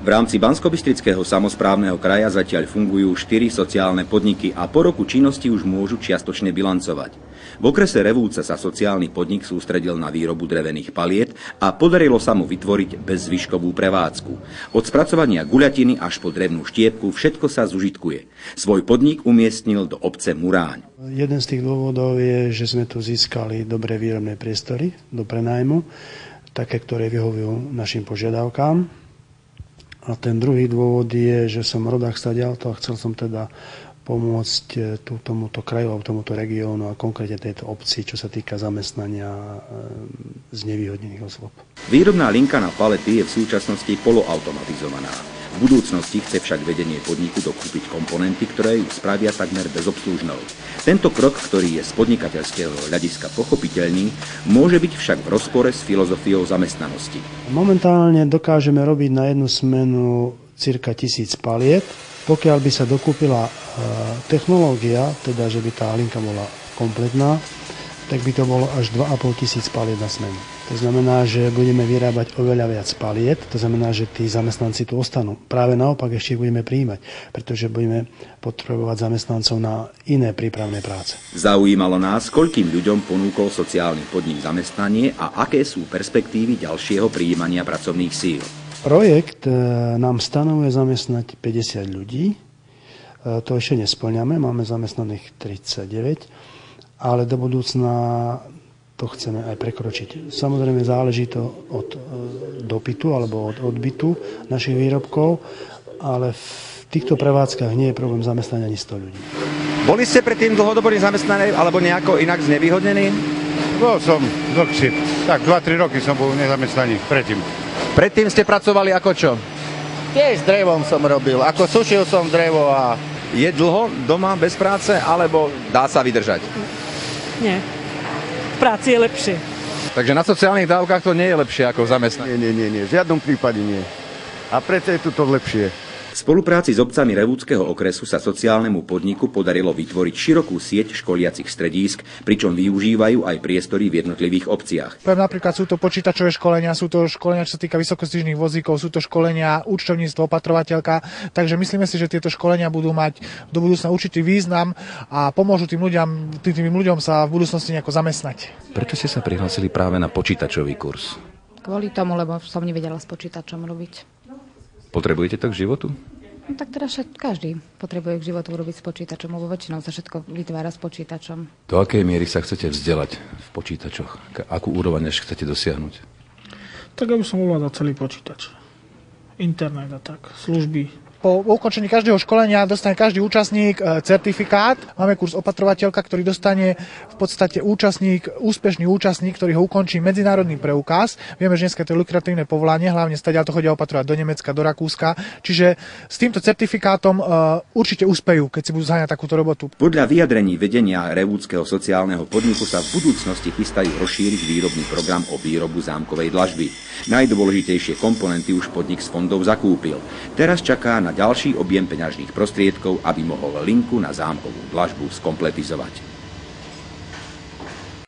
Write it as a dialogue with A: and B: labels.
A: V rámci Banskobystrického samosprávneho kraja zatiaľ fungujú 4 sociálne podniky a po roku činnosti už môžu čiastočne bilancovať. V okrese Revúca sa sociálny podnik sústredil na výrobu drevených paliet a podarilo sa mu vytvoriť bezzvyškovú prevádzku. Od spracovania guľatiny až po drevnú štiepku všetko sa zužitkuje. Svoj podnik umiestnil do obce Muráň.
B: Jeden z tých dôvodov je, že sme tu získali dobré výrobné priestory do prenájmu, také, ktoré vyhovujú našim požiadavkám. A ten druhý dôvod je, že som rodák stadiaľto a chcel som teda pomôcť tomuto kraju alebo tomuto regiónu a konkrétne tejto obci, čo sa týka zamestnania znevýhodnených osôb.
A: Výrobná linka na palety je v súčasnosti poloautomatizovaná. V budúcnosti chce však vedenie podniku dokúpiť komponenty, ktoré ju spravia takmer bezobslužnou. Tento krok, ktorý je z podnikateľského hľadiska pochopiteľný, môže byť však v rozpore s filozofiou zamestnanosti.
B: Momentálne dokážeme robiť na jednu smenu cirka 1000 paliet. Pokiaľ by sa dokúpila technológia, teda že by tá linka bola kompletná, tak by to bolo až 2500 paliet na smenu. To znamená, že budeme vyrábať oveľa viac paliet, to znamená, že tí zamestnanci tu ostanú. Práve naopak ešte ich budeme prijímať, pretože budeme potrebovať zamestnancov na iné prípravné práce.
A: Zaujímalo nás, koľkým ľuďom ponúkol sociálny podnik zamestnanie a aké sú perspektívy ďalšieho prijímania pracovných síl.
B: Projekt nám stanovuje zamestnať 50 ľudí. To ešte nesplňame, máme zamestnaných 39, ale do budúcna to chceme aj prekročiť. Samozrejme záleží to od dopytu alebo od odbytu našich výrobkov, ale v týchto prevádzkach nie je problém zamestnania ani 100 ľudí.
A: Boli ste predtým dlhodobo zamestnaní alebo nejako inak znevýhodnení?
C: Bol som dlhšie. Tak 2-3 roky som bol nezamestnaný predtým.
A: Predtým ste pracovali ako čo?
D: Tiež s drevom som robil. Ako sušil som drevo a...
A: Je dlho doma bez práce alebo dá sa vydržať?
E: Nie. V práci je lepšie.
A: Takže na sociálnych dávkach to nie je lepšie ako v zamestnaní?
C: Nie. V žiadnom prípade nie. A preto je tu to lepšie.
A: V spolupráci s obcami Revúckeho okresu sa sociálnemu podniku podarilo vytvoriť širokú sieť školiacich stredísk, pričom využívajú aj priestory v jednotlivých obciach.
F: Napríklad sú to počítačové školenia, sú to školenia, čo sa týka vysokostížnych vozíkov, sú to školenia účtovníctvo, opatrovateľka, takže myslíme si, že tieto školenia budú mať do budúcna určitý význam a pomôžu tým ľuďom sa v budúcnosti nejako zamestnať.
A: Prečo ste sa prihlásili práve na počítačový kurz?
G: Kvôli tomu, lebo som nevedela s počítačom robiť.
A: Potrebujete to k životu?
G: No tak teda každý potrebuje k životu robiť s počítačom, lebo väčšinou sa všetko vytvára s počítačom.
A: Do akej miery sa chcete vzdelať v počítačoch? Akú úroveň ešte chcete dosiahnuť?
F: Tak aby som ovládal celý počítač. Internet a tak, služby. Po ukončení každého školenia dostane každý účastník certifikát. Máme kurz opatrovateľka, ktorý dostane v podstate úspešný účastník, ktorý ho ukončí medzinárodný preukaz. Vieme, že dneska to je lukratívne povolanie, hlavne stadiaľ to chodia opatrovať do Nemecka, do Rakúska. Čiže s týmto certifikátom určite úspejú, keď si budú zháňať takúto robotu.
A: Podľa vyjadrení vedenia Revúckeho sociálneho podniku sa v budúcnosti chystajú rozšíriť výrobný program o výrobu zámkovej dlažby. Najdôležitejšie komponenty už podnik z fondov zakúpil. Teraz čaká na ďalší objem peňažných prostriedkov, aby mohol linku na zámkovú dlažbu skompletizovať.